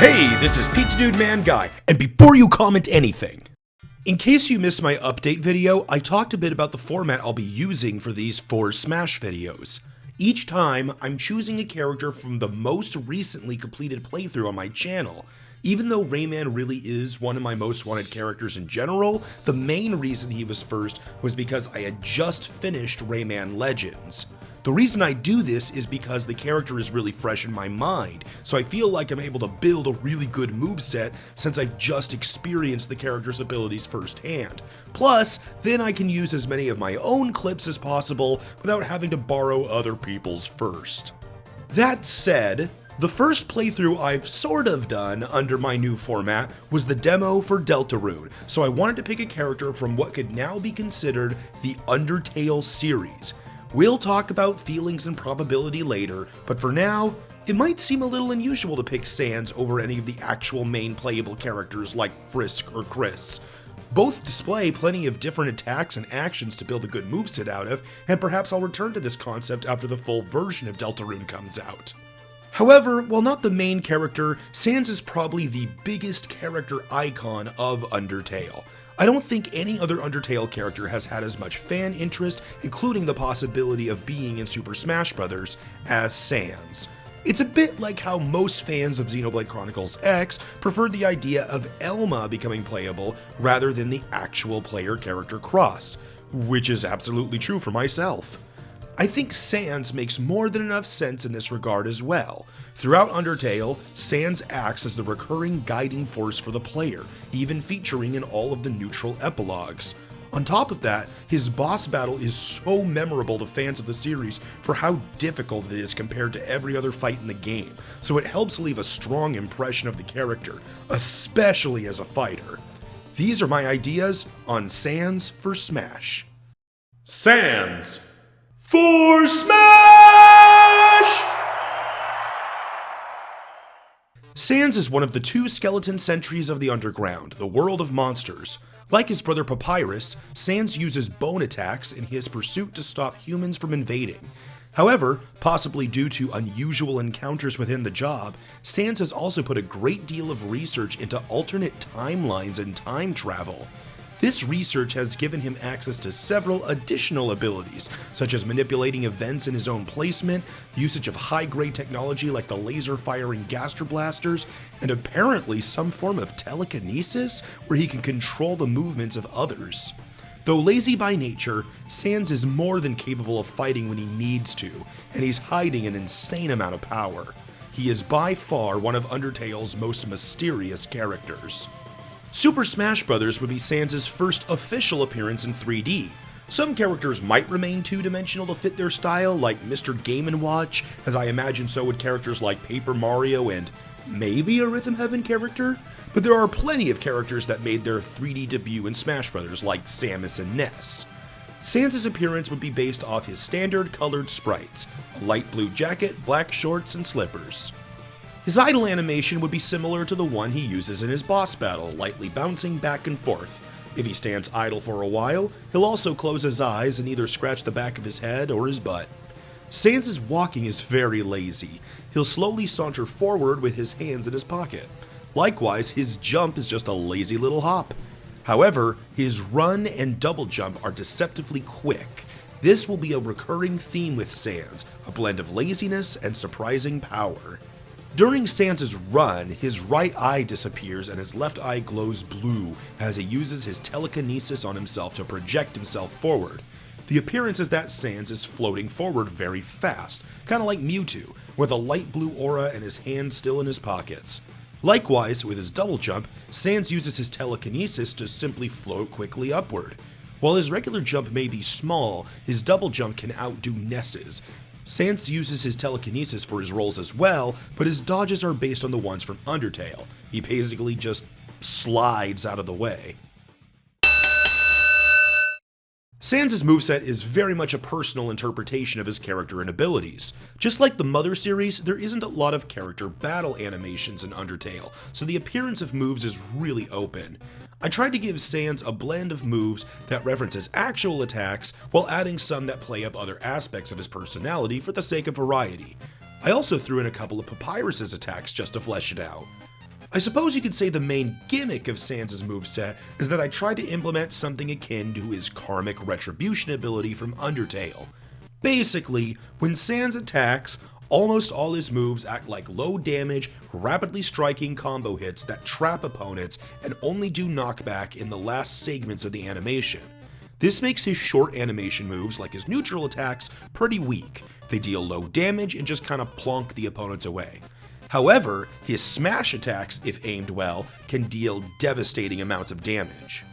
Hey, this is Pizza Dude Man Guy, and before you comment anything, in case you missed my update video, I talked a bit about the format I'll be using for these 4 Smash videos. Each time, I'm choosing a character from the most recently completed playthrough on my channel. Even though Rayman really is one of my most wanted characters in general, the main reason he was first was because I had just finished Rayman Legends. The reason I do this is because the character is really fresh in my mind, so I feel like I'm able to build a really good moveset since I've just experienced the character's abilities firsthand. Plus, then I can use as many of my own clips as possible without having to borrow other people's first. That said, the first playthrough I've sort of done under my new format was the demo for Deltarune, so I wanted to pick a character from what could now be considered the Undertale series. We'll talk about feelings and probability later, but for now, it might seem a little unusual to pick Sans over any of the actual main playable characters like Frisk or Chris. Both display plenty of different attacks and actions to build a good moveset out of, and perhaps I'll return to this concept after the full version of Deltarune comes out. However, while not the main character, Sans is probably the biggest character icon of Undertale. I don't think any other Undertale character has had as much fan interest, including the possibility of being in Super Smash Bros., as Sans. It's a bit like how most fans of Xenoblade Chronicles X preferred the idea of Elma becoming playable rather than the actual player character Cross, which is absolutely true for myself. I think Sans makes more than enough sense in this regard as well. Throughout Undertale, Sans acts as the recurring guiding force for the player, even featuring in all of the neutral epilogues. On top of that, his boss battle is so memorable to fans of the series for how difficult it is compared to every other fight in the game, so it helps leave a strong impression of the character, especially as a fighter. These are my ideas on Sans for Smash. Sans for Smash! Sans is one of the 2 skeleton sentries of the underground, the world of monsters. Like his brother Papyrus, Sans uses bone attacks in his pursuit to stop humans from invading. However, possibly due to unusual encounters within the job, Sans has also put a great deal of research into alternate timelines and time travel. This research has given him access to several additional abilities, such as manipulating events in his own placement, usage of high-grade technology like the laser-firing Gaster Blasters, and apparently some form of telekinesis where he can control the movements of others. Though lazy by nature, Sans is more than capable of fighting when he needs to, and he's hiding an insane amount of power. He is by far one of Undertale's most mysterious characters. Super Smash Bros. Would be Sans' first official appearance in 3D. Some characters might remain 2-dimensional to fit their style, like Mr. Game & Watch, as I imagine so would characters like Paper Mario and maybe a Rhythm Heaven character, but there are plenty of characters that made their 3D debut in Smash Bros. Like Samus and Ness. Sans' appearance would be based off his standard colored sprites, a light blue jacket, black shorts, and slippers. His idle animation would be similar to the one he uses in his boss battle, lightly bouncing back and forth. If he stands idle for a while, he'll also close his eyes and either scratch the back of his head or his butt. Sans' walking is very lazy. He'll slowly saunter forward with his hands in his pocket. Likewise, his jump is just a lazy little hop. However, his run and double jump are deceptively quick. This will be a recurring theme with Sans, a blend of laziness and surprising power. During Sans' run, his right eye disappears and his left eye glows blue as he uses his telekinesis on himself to project himself forward. The appearance is that Sans is floating forward very fast, kinda like Mewtwo, with a light blue aura and his hands still in his pockets. Likewise, with his double jump, Sans uses his telekinesis to simply float quickly upward. While his regular jump may be small, his double jump can outdo Ness's. Sans uses his telekinesis for his rolls as well, but his dodges are based on the ones from Undertale. He basically just slides out of the way. Sans' moveset is very much a personal interpretation of his character and abilities. Just like the Mother series, there isn't a lot of character battle animations in Undertale, so the appearance of moves is really open. I tried to give Sans a blend of moves that references actual attacks while adding some that play up other aspects of his personality for the sake of variety. I also threw in a couple of Papyrus's attacks just to flesh it out. I suppose you could say the main gimmick of Sans' moveset is that I tried to implement something akin to his Karmic Retribution ability from Undertale. Basically, when Sans attacks, almost all his moves act like low damage, rapidly striking combo hits that trap opponents and only do knockback in the last segments of the animation. This makes his short animation moves, like his neutral attacks, pretty weak. They deal low damage and just kinda plonk the opponents away. However, his smash attacks, if aimed well, can deal devastating amounts of damage.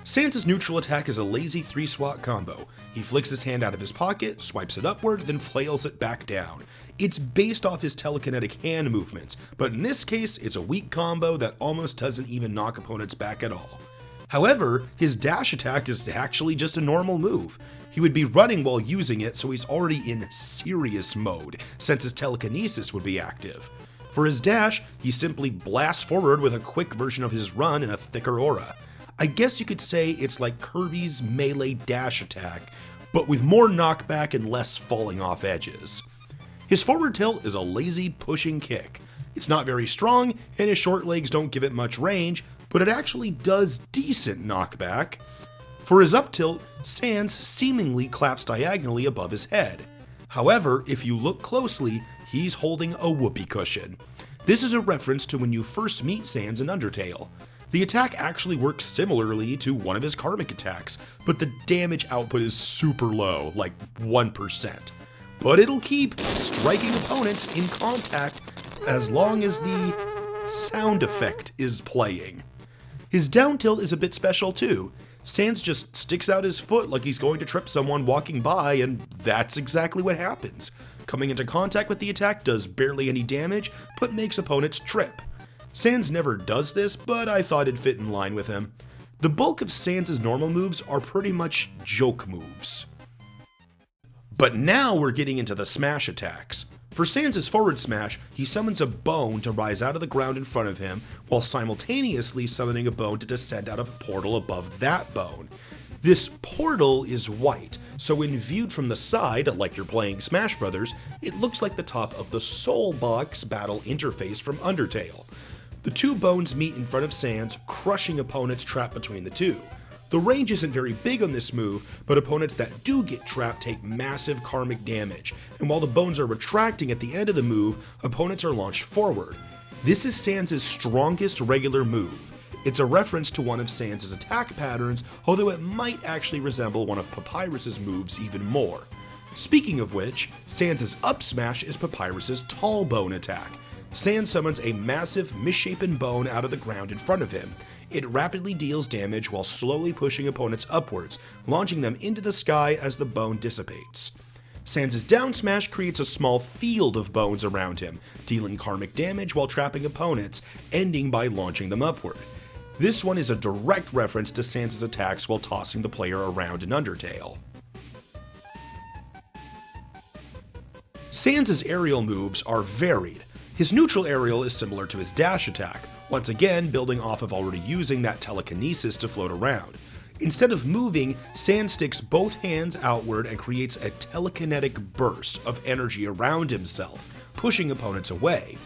Sans' neutral attack is a lazy 3-swat combo. He flicks his hand out of his pocket, swipes it upward, then flails it back down. It's based off his telekinetic hand movements, but in this case, it's a weak combo that almost doesn't even knock opponents back at all. However, his dash attack is actually just a normal move. He would be running while using it, so he's already in serious mode, since his telekinesis would be active. For his dash, he simply blasts forward with a quick version of his run and a thicker aura. I guess you could say it's like Kirby's melee dash attack, but with more knockback and less falling off edges. His forward tilt is a lazy pushing kick. It's not very strong, and his short legs don't give it much range, but it actually does decent knockback. For his up tilt, Sans seemingly claps diagonally above his head. However, if you look closely, he's holding a whoopee cushion. This is a reference to when you first meet Sans in Undertale. The attack actually works similarly to one of his karmic attacks, but the damage output is super low, like 1%. But it'll keep striking opponents in contact as long as the sound effect is playing. His down tilt is a bit special too. Sans just sticks out his foot like he's going to trip someone walking by, and that's exactly what happens. Coming into contact with the attack does barely any damage, but makes opponents trip. Sans never does this, but I thought it'd fit in line with him. The bulk of Sans' normal moves are pretty much joke moves. But now we're getting into the smash attacks. For Sans' forward smash, he summons a bone to rise out of the ground in front of him, while simultaneously summoning a bone to descend out of a portal above that bone. This portal is white, so when viewed from the side, like you're playing Smash Brothers, it looks like the top of the Soul Box battle interface from Undertale. The two bones meet in front of Sans, crushing opponents trapped between the two. The range isn't very big on this move, but opponents that do get trapped take massive karmic damage, and while the bones are retracting at the end of the move, opponents are launched forward. This is Sans' strongest regular move. It's a reference to one of Sans' attack patterns, although it might actually resemble one of Papyrus's moves even more. Speaking of which, Sans' up smash is Papyrus's tall bone attack. Sans summons a massive, misshapen bone out of the ground in front of him. It rapidly deals damage while slowly pushing opponents upwards, launching them into the sky as the bone dissipates. Sans' down smash creates a small field of bones around him, dealing karmic damage while trapping opponents, ending by launching them upward. This one is a direct reference to Sans' attacks while tossing the player around in Undertale. Sans' aerial moves are varied. His neutral aerial is similar to his dash attack, once again building off of already using that telekinesis to float around. Instead of moving, Sans sticks both hands outward and creates a telekinetic burst of energy around himself, pushing opponents away.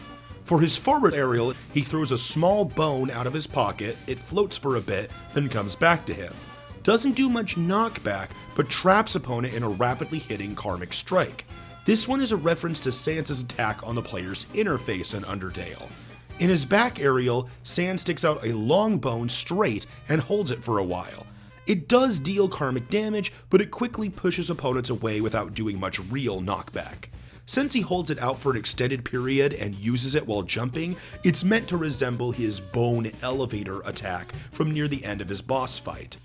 For his forward aerial, he throws a small bone out of his pocket, it floats for a bit, then comes back to him. Doesn't do much knockback, but traps opponent in a rapidly hitting karmic strike. This one is a reference to Sans' attack on the player's interface in Undertale. In his back aerial, Sans sticks out a long bone straight and holds it for a while. It does deal karmic damage, but it quickly pushes opponents away without doing much real knockback. Since he holds it out for an extended period and uses it while jumping, it's meant to resemble his bone elevator attack from near the end of his boss fight.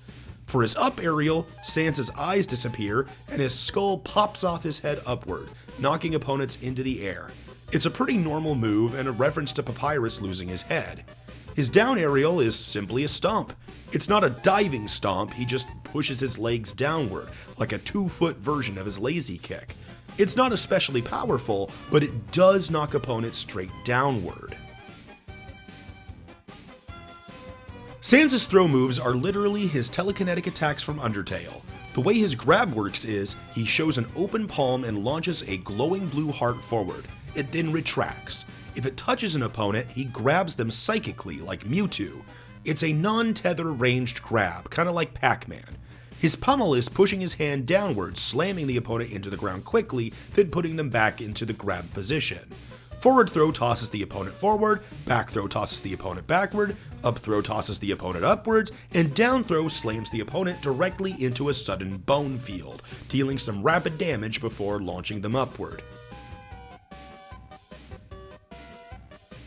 For his up aerial, Sans' eyes disappear and his skull pops off his head upward, knocking opponents into the air. It's a pretty normal move and a reference to Papyrus losing his head. His down aerial is simply a stomp. It's not a diving stomp, he just pushes his legs downward, like a 2-foot version of his lazy kick. It's not especially powerful, but it does knock opponents straight downward. Sans' throw moves are literally his telekinetic attacks from Undertale. The way his grab works is, he shows an open palm and launches a glowing blue heart forward. It then retracts. If it touches an opponent, he grabs them psychically, like Mewtwo. It's a non-tether ranged grab, kinda like Pac-Man. His pummel is pushing his hand downwards, slamming the opponent into the ground quickly, then putting them back into the grab position. Forward throw tosses the opponent forward, back throw tosses the opponent backward, up throw tosses the opponent upwards, and down throw slams the opponent directly into a sudden bone field, dealing some rapid damage before launching them upward.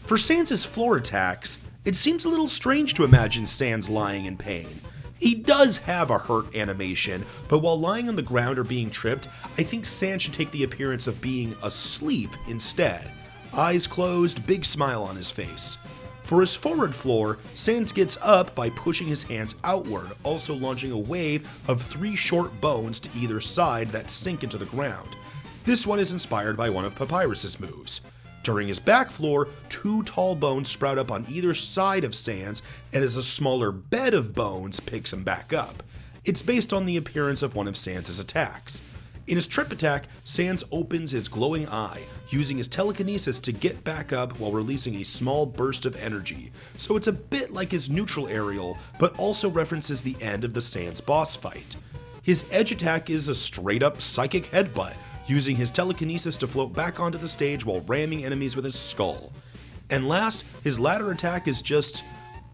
For Sans' floor attacks, it seems a little strange to imagine Sans lying in pain. He does have a hurt animation, but while lying on the ground or being tripped, I think Sans should take the appearance of being asleep instead. Eyes closed, big smile on his face. For his forward floor, Sans gets up by pushing his hands outward, also launching a wave of 3 short bones to either side that sink into the ground. This one is inspired by one of Papyrus's moves. During his back floor, 2 tall bones sprout up on either side of Sans, and as a smaller bed of bones picks him back up. It's based on the appearance of one of Sans' attacks. In his trip attack, Sans opens his glowing eye, using his telekinesis to get back up while releasing a small burst of energy, so it's a bit like his neutral aerial, but also references the end of the Sans boss fight. His edge attack is a straight up psychic headbutt, using his telekinesis to float back onto the stage while ramming enemies with his skull. And last, his ladder attack is just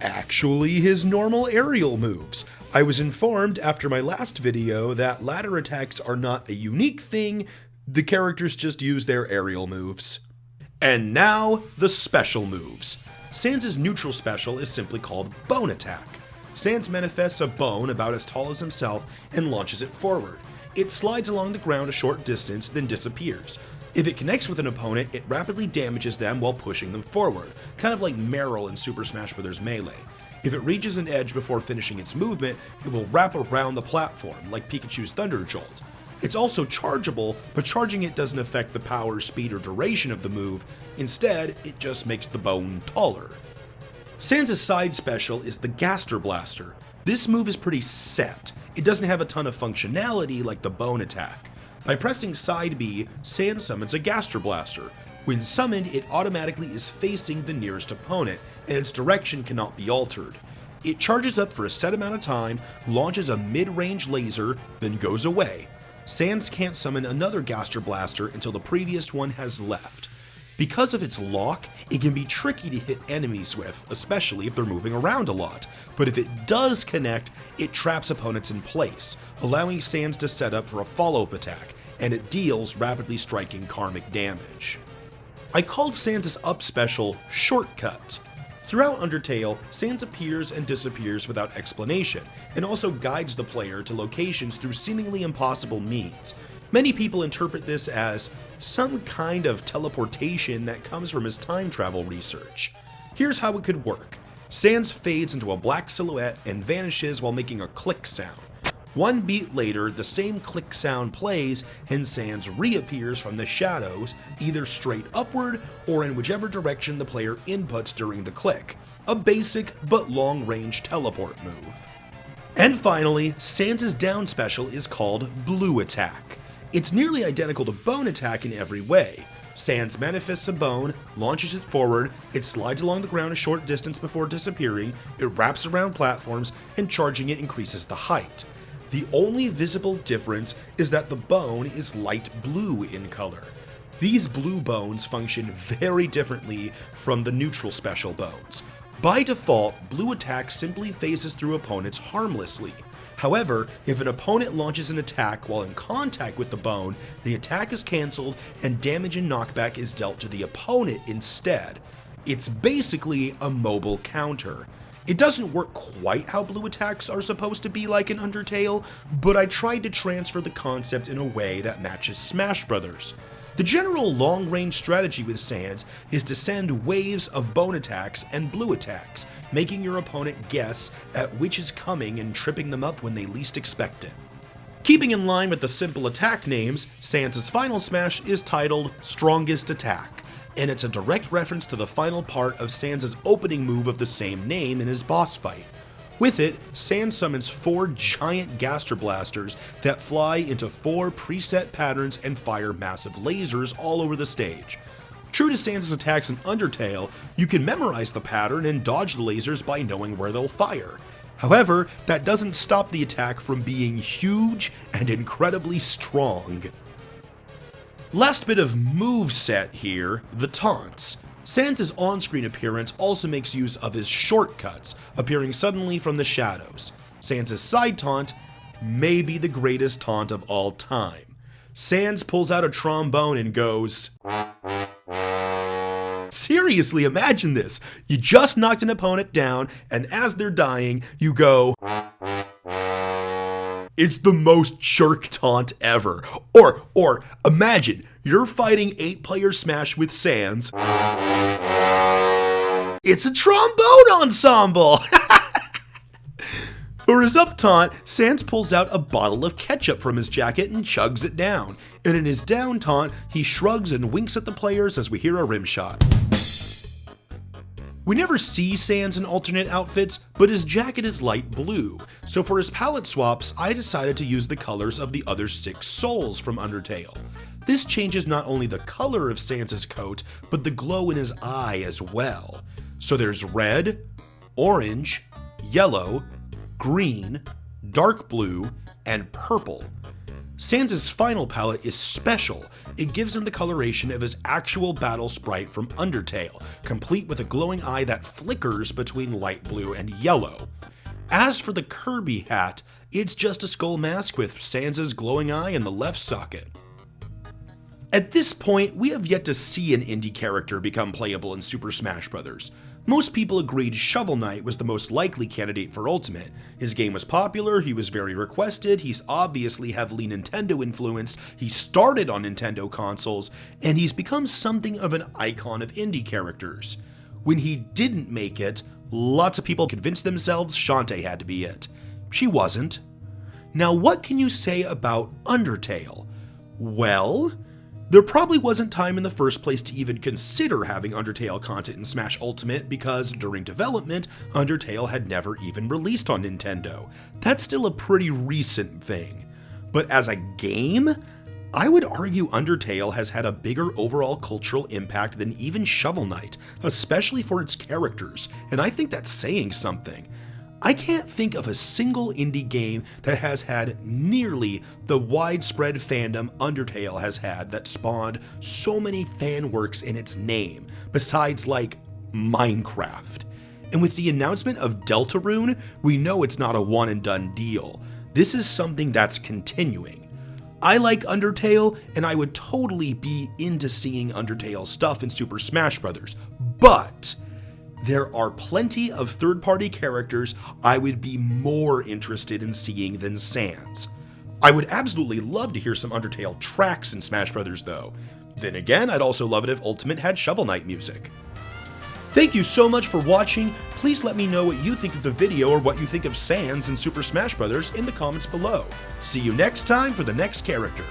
actually his normal aerial moves. I was informed after my last video that ladder attacks are not a unique thing, the characters just use their aerial moves. And now, the special moves. Sans' neutral special is simply called Bone Attack. Sans manifests a bone about as tall as himself and launches it forward. It slides along the ground a short distance, then disappears. If it connects with an opponent, it rapidly damages them while pushing them forward, kind of like Meryl in Super Smash Bros. Melee. If it reaches an edge before finishing its movement, it will wrap around the platform, like Pikachu's Thunder Jolt. It's also chargeable, but charging it doesn't affect the power, speed, or duration of the move. Instead, it just makes the bone taller. Sans' side special is the Gaster Blaster. This move is pretty set. It doesn't have a ton of functionality like the Bone Attack. By pressing side B, Sans summons a Gaster Blaster. When summoned, it automatically is facing the nearest opponent, and its direction cannot be altered. It charges up for a set amount of time, launches a mid-range laser, then goes away. Sans can't summon another Gaster Blaster until the previous one has left. Because of its lock, it can be tricky to hit enemies with, especially if they're moving around a lot, but if it does connect, it traps opponents in place, allowing Sans to set up for a follow-up attack, and it deals rapidly striking karmic damage. I called Sans' up special Shortcut. Throughout Undertale, Sans appears and disappears without explanation, and also guides the player to locations through seemingly impossible means. Many people interpret this as some kind of teleportation that comes from his time travel research. Here's how it could work. Sans fades into a black silhouette and vanishes while making a click sound. One beat later, the same click sound plays and Sans reappears from the shadows, either straight upward or in whichever direction the player inputs during the click. A basic but long-range teleport move. And finally, Sans' down special is called Blue Attack. It's nearly identical to Bone Attack in every way. Sans manifests a bone, launches it forward, it slides along the ground a short distance before disappearing, it wraps around platforms, and charging it increases the height. The only visible difference is that the bone is light blue in color. These blue bones function very differently from the neutral special bones. By default, Blue Attack simply phases through opponents harmlessly. However, if an opponent launches an attack while in contact with the bone, the attack is cancelled and damage and knockback is dealt to the opponent instead. It's basically a mobile counter. It doesn't work quite how blue attacks are supposed to be like in Undertale, but I tried to transfer the concept in a way that matches Smash Bros. The general long-range strategy with Sans is to send waves of bone attacks and blue attacks, making your opponent guess at which is coming and tripping them up when they least expect it. Keeping in line with the simple attack names, Sans' final smash is titled Strongest Attack, and it's a direct reference to the final part of Sans' opening move of the same name in his boss fight. With it, Sans summons 4 giant Gaster Blasters that fly into 4 preset patterns and fire massive lasers all over the stage. True to Sans' attacks in Undertale, you can memorize the pattern and dodge the lasers by knowing where they'll fire. However, that doesn't stop the attack from being huge and incredibly strong. Last bit of moveset here, the Taunts. Sans' on-screen appearance also makes use of his shortcuts, appearing suddenly from the shadows. Sans' side taunt may be the greatest taunt of all time. Sans pulls out a trombone and goes... Seriously, imagine this. You just knocked an opponent down, and as they're dying, you go... It's the most jerk taunt ever. Or imagine, you're fighting 8-player Smash with Sans. It's a trombone ensemble! For his up taunt, Sans pulls out a bottle of ketchup from his jacket and chugs it down. And in his down taunt, he shrugs and winks at the players as we hear a rim shot. We never see Sans in alternate outfits, but his jacket is light blue, so for his palette swaps, I decided to use the colors of the other 6 souls from Undertale. This changes not only the color of Sans' coat, but the glow in his eye as well. So there's red, orange, yellow, green, dark blue, and purple. Sans' final palette is special. It gives him the coloration of his actual battle sprite from Undertale, complete with a glowing eye that flickers between light blue and yellow. As for the Kirby hat, it's just a skull mask with Sans' glowing eye in the left socket. At this point, we have yet to see an indie character become playable in Super Smash Bros. Most people agreed Shovel Knight was the most likely candidate for Ultimate. His game was popular, he was very requested, he's obviously heavily Nintendo influenced, he started on Nintendo consoles, and he's become something of an icon of indie characters. When he didn't make it, lots of people convinced themselves Shantae had to be it. She wasn't. Now what can you say about Undertale? Well, there probably wasn't time in the first place to even consider having Undertale content in Smash Ultimate because during development, Undertale had never even released on Nintendo. That's still a pretty recent thing. But as a game, I would argue Undertale has had a bigger overall cultural impact than even Shovel Knight, especially for its characters, and I think that's saying something. I can't think of a single indie game that has had nearly the widespread fandom Undertale has had that spawned so many fan works in its name, besides like Minecraft. And with the announcement of Deltarune, we know it's not a one and done deal. This is something that's continuing. I like Undertale, and I would totally be into seeing Undertale stuff in Super Smash Bros., but there are plenty of third-party characters I would be more interested in seeing than Sans. I would absolutely love to hear some Undertale tracks in Smash Bros. Though. Then again, I'd also love it if Ultimate had Shovel Knight music. Thank you so much for watching. Please let me know what you think of the video or what you think of Sans in Super Smash Bros. In the comments below. See you next time for the next character.